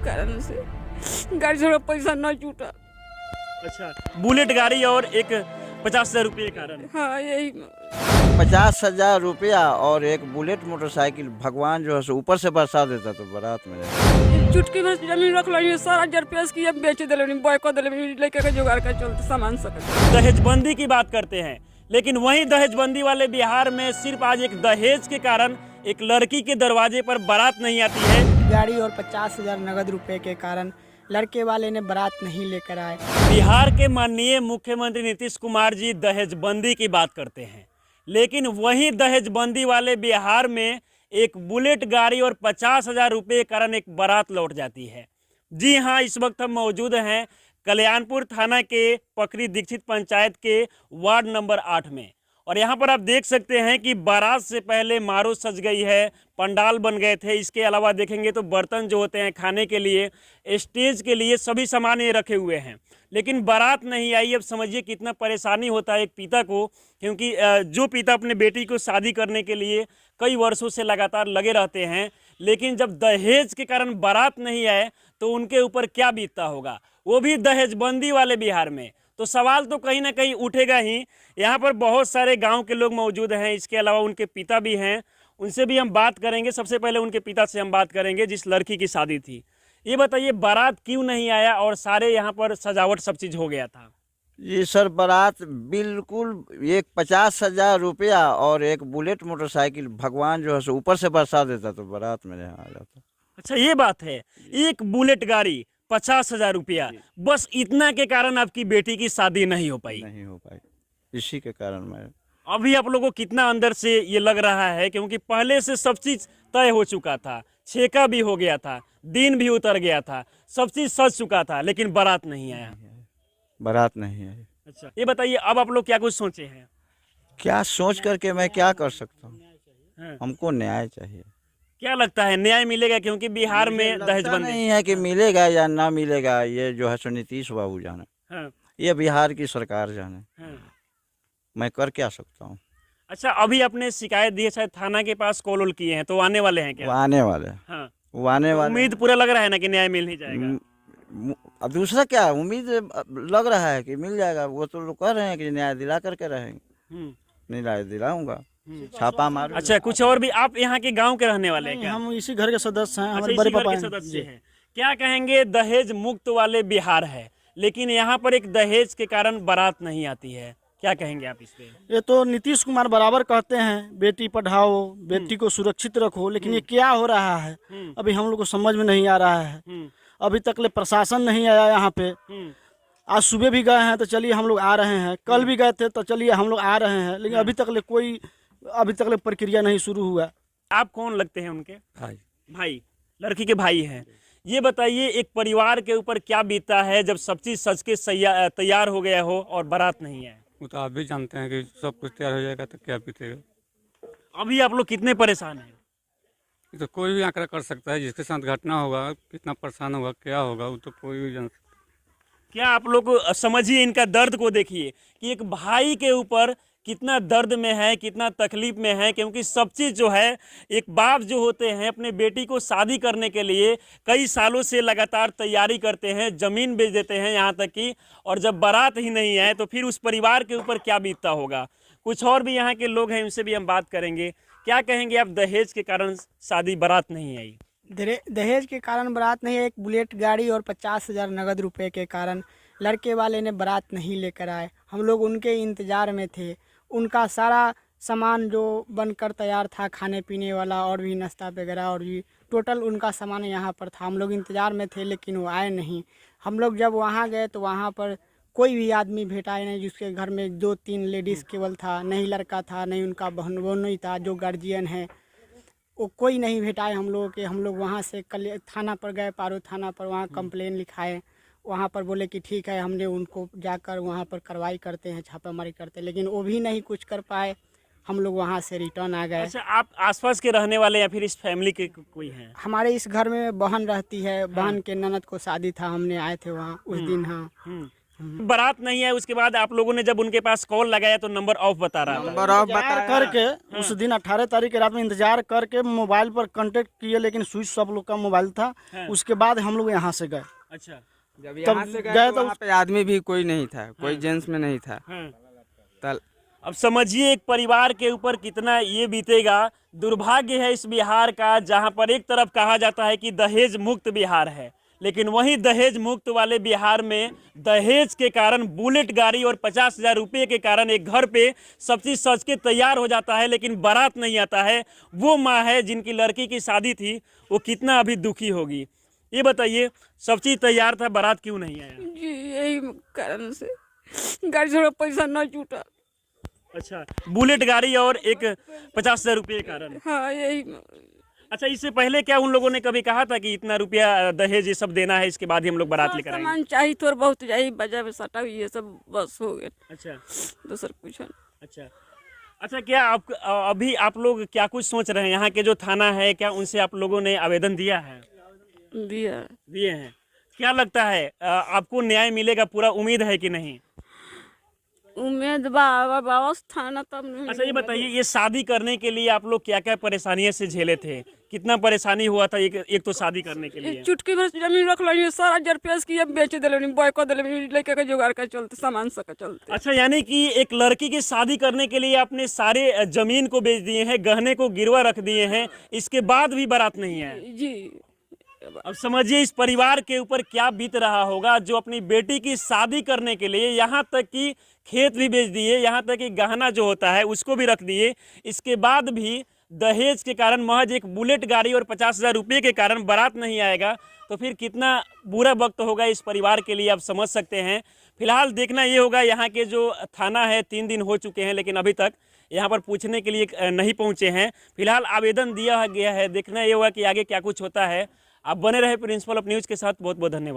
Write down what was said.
कारण से गाड़ी से पैसा न जुटा। अच्छा, बुलेट गाड़ी और एक 50,000 रुपये के कारण। हाँ यही 50,000 रुपया और एक बुलेट मोटरसाइकिल भगवान जो है सो ऊपर से बरसा देता तो बारात में चुटकी भर जमीन रख लो, सारा जरपेस की अब बेच दिले, बॉय दिले, लेके के जुगाड़ कर चलते सामान सब। दहेजबंदी की बात करते हैं, लेकिन वहीं दहेजबंदी वाले बिहार में सिर्फ आज एक दहेज के कारण एक लड़की के दरवाजे पर बारात नहीं आती है। गाड़ी और 50,000 नगद रुपए के कारण लड़के वाले ने बारात नहीं लेकर आए। बिहार के माननीय मुख्यमंत्री नीतीश कुमार जी दहेजबंदी की बात करते हैं, लेकिन वहीं दहेजबंदी वाले बिहार में एक बुलेट गाड़ी और 50,000 रुपये के कारण एक बारात लौट जाती है। जी हाँ, इस वक्त हम मौजूद हैं कल्याणपुर थाना के पकरी दीक्षित पंचायत के वार्ड नंबर 8 में, और यहाँ पर आप देख सकते हैं कि बारात से पहले मारो सज गई है, पंडाल बन गए थे। इसके अलावा देखेंगे तो बर्तन जो होते हैं खाने के लिए, स्टेज के लिए, सभी सामान ये रखे हुए हैं, लेकिन बारात नहीं आई। अब समझिए कितना परेशानी होता है एक पिता को, क्योंकि जो पिता अपने बेटी को शादी करने के लिए कई वर्षों से लगातार लगे रहते हैं, लेकिन जब दहेज के कारण बारात नहीं आए तो उनके ऊपर क्या बीतता होगा, वो भी दहेजबंदी वाले बिहार में। तो सवाल तो कहीं ना कहीं उठेगा ही। यहाँ पर बहुत सारे गांव के लोग मौजूद हैं, इसके अलावा उनके पिता भी हैं, उनसे भी हम बात करेंगे। सबसे पहले उनके पिता से हम बात करेंगे जिस लड़की की शादी थी। ये बताइए बारात क्यों नहीं आया और सारे यहाँ पर सजावट सब चीज़ हो गया था? जी सर, बारात बिल्कुल एक 50,000 रुपया और एक बुलेट मोटरसाइकिल भगवान जो है सो ऊपर से बरसा देता तो बारात में आ जाता। अच्छा, ये बात है। एक बुलेट गाड़ी 50,000 रुपया, बस इतना के कारण आपकी बेटी की शादी नहीं हो पाई? नहीं हो पाई, इसी के कारण मैं। अभी आप लोगों को कितना अंदर से ये लग रहा है, क्योंकि पहले से सब चीज़ तय हो चुका था, छेका भी हो गया था, दिन भी उतर गया था, सब चीज़ सज चुका था, लेकिन बारात नहीं आया? बारात नहीं आई। अच्छा, ये बताइए अब आप लोग क्या कुछ सोचे हैं? क्या सोच करके मैं क्या कर सकता हूँ? हाँ। हमको न्याय चाहिए। क्या लगता है न्याय मिलेगा? क्योंकि बिहार में दहेजबंदी नहीं है कि मिलेगा या ना मिलेगा, ये जो है सो नीतीश बाबू जाने, हाँ, ये बिहार की सरकार जाने, हाँ। मैं कर क्या सकता हूँ। अच्छा, अभी आपने शिकायत दी है, शायद थाना के पास कॉल वॉल किए हैं, तो आने वाले हैं वो क्या? आने वाले, हाँ, वो आने वाले। उम्मीद पूरा लग रहा है ना कि न्याय मिल ही जाएगा? अब दूसरा क्या उम्मीद लग रहा है कि मिल जाएगा। वो तो लोग कह रहे हैं कि न्याय दिला करके रहेंगे, न्याय दिलाऊंगा, छापा मार। अच्छा, कुछ और भी? आप यहाँ के गांव के रहने वाले हैं क्या? हम इसी घर के सदस्य हैं, अच्छा, हमारे इसी बड़े घर पापा के हैं। सदस्य हैं। क्या कहेंगे, दहेज मुक्त वाले बिहार है, लेकिन यहाँ पर एक दहेज के कारण बारात नहीं आती है, क्या कहेंगे आप इस पे? ये तो नीतीश कुमार बराबर कहते हैं बेटी पढ़ाओ, बेटी को सुरक्षित रखो, लेकिन ये क्या हो रहा है अभी हम लोग को समझ में नहीं आ रहा है। अभी तक ले प्रशासन नहीं आया यहाँ पे। आज सुबह भी गए हैं तो चलिए हम लोग आ रहे हैं, कल भी गए थे तो चलिए हम लोग आ रहे हैं, लेकिन अभी तक ले प्रक्रिया नहीं शुरू हुआ। आप कौन लगते हैं उनके? भाई। भाई, लड़की के भाई हैं। ये बताइए एक परिवार के ऊपर क्या बीतता है जब सब चीज सज के तैयार हो गया हो और बारात नहीं आए? वो तो आप भी जानते हैं कि सब कुछ तैयार हो जाएगा तो क्या बीतेगा। अभी आप लोग कितने परेशान हैं? ये तो कोई भी आंकड़ा कर सकता है, जिसके साथ घटना होगा कितना परेशान होगा क्या होगा वो तो कोई भी जान सकता है। क्या आप लोग समझिए इनका दर्द को देखिए कि एक भाई के ऊपर कितना दर्द में है, कितना तकलीफ में है, क्योंकि सब चीज़ जो है, एक बाप जो होते हैं अपने बेटी को शादी करने के लिए कई सालों से लगातार तैयारी करते हैं, ज़मीन बेच देते हैं यहाँ तक कि, और जब बारात ही नहीं आए तो फिर उस परिवार के ऊपर क्या बीतता होगा। कुछ और भी यहाँ के लोग हैं, उनसे भी हम बात करेंगे। क्या कहेंगे आप, दहेज के कारण शादी बारात नहीं आई? दहेज के कारण बारात नहीं, एक बुलेट गाड़ी और 50,000 नगद रुपए के कारण लड़के वाले ने बारात नहीं लेकर आए। हम लोग उनके इंतज़ार में थे, उनका सारा सामान जो बनकर तैयार था, खाने पीने वाला और भी नाश्ता वगैरह और भी टोटल उनका सामान यहाँ पर था। हम लोग इंतज़ार में थे लेकिन वो आए नहीं। हम लोग जब वहाँ गए तो वहाँ पर कोई भी आदमी भेटा नहीं, जिसके घर में 2-3 लेडीज़ केवल था, नहीं लड़का था, नहीं उनका बहन नहीं था जो गार्जियन है, वो कोई नहीं भेटाए हम लोगों के। हम लोग वहाँ से कल थाना पर गए, पारो थाना पर, वहाँ कंप्लेन लिखाए। वहाँ पर बोले कि ठीक है, हमने उनको जाकर वहाँ पर कार्रवाई करते हैं, छापामारी करते हैं, लेकिन वो भी नहीं कुछ कर पाए। हम लोग वहाँ से रिटर्न आ गए। अच्छा, आप आसपास के रहने वाले या फिर इस फैमिली के कोई हैं? हमारे इस घर में बहन रहती है, बहन के ननद को शादी था, हमने आए थे वहाँ उस दिन। हाँ, बारात नहीं है, उसके बाद आप लोगों ने जब उनके पास कॉल लगाया तो नंबर ऑफ बता रहा था। इंतजार करके उस दिन 18 तारीख की रात में इंतजार करके मोबाइल पर कांटेक्ट किए, लेकिन स्विच सब लोग का मोबाइल था। उसके बाद हम लोग यहाँ से गए। अच्छा, जब यहाँ से गए तो वहाँ पे आदमी भी कोई नहीं था, कोई जेंट्स में नहीं था। तल अब समझिए एक परिवार के ऊपर कितना ये बीतेगा। दुर्भाग्य है इस बिहार का, जहाँ पर एक तरफ कहा जाता है कि दहेज मुक्त बिहार है, लेकिन वहीं दहेज मुक्त वाले बिहार में दहेज के कारण बुलेट गाड़ी और 50,000 रुपये के कारण एक घर पे सब चीज़ सज के तैयार हो जाता है, लेकिन बारात नहीं आता है। वो माँ है जिनकी लड़की की शादी थी, वो कितना अभी दुखी होगी। ये बताइए, सब चीज़ तैयार था, बारात क्यों नहीं आया? जी यही कारण से गाड़ी से पैसा न जुटा। अच्छा, बुलेट गाड़ी और एक 50,000 रुपये के कारण। हाँ यही। अच्छा, इससे पहले क्या उन लोगों ने कभी कहा था कि इतना रुपया दहेज ये सब देना है, इसके बाद ही हम लोग बारात लेकर आएंगे? सामान चाहिए थोड़ा बहुत चाहिए, बजा में सटा ये सब बस हो गया। अच्छा दूसर कुछ नहीं। अच्छा अच्छा, क्या आप अभी आप लोग क्या कुछ सोच रहे हैं? यहाँ के जो थाना है, क्या उनसे आप लोगों ने आवेदन दिया है? दिए हैं। क्या लगता है आपको न्याय मिलेगा? पूरा उम्मीद है कि नहीं? उम्मीद बाबा थाना तब नहीं। अच्छा, ये बताइए, ये शादी करने के लिए आप लोग क्या क्या परेशानियों से झेले थे? कितना परेशानी हुआ था एक तो शादी करने के लिए? चुटकी भर जमीन रख ली, सारा जर पेश किए बेच दिले, बॉय को दिले, लेके के जुगाड़ का चलते सामान सका चलते। अच्छा, यानी कि एक लड़की की शादी करने के लिए आपने सारे जमीन को बेच दिए हैं, गहने को गिरवा रख दिए हैं, इसके बाद भी बारात नहीं है? जी। अब समझिए इस परिवार के ऊपर क्या बीत रहा होगा, जो अपनी बेटी की शादी करने के लिए यहाँ तक कि खेत भी बेच दिए, यहाँ तक कि गहना जो होता है उसको भी रख दिए, इसके बाद भी दहेज के कारण, महज एक बुलेट गाड़ी और 50,000 रुपये के कारण बारात नहीं आएगा, तो फिर कितना बुरा वक्त होगा इस परिवार के लिए, आप समझ सकते हैं। फिलहाल देखना ये होगा, यहाँ के जो थाना है 3 दिन हो चुके हैं, लेकिन अभी तक यहाँ पर पूछने के लिए नहीं पहुँचे हैं। फिलहाल आवेदन दिया गया है, देखना ये होगा कि आगे क्या कुछ होता है। आप बने रहे प्रिंसिपल ऑफ न्यूज़ के साथ। बहुत बहुत धन्यवाद।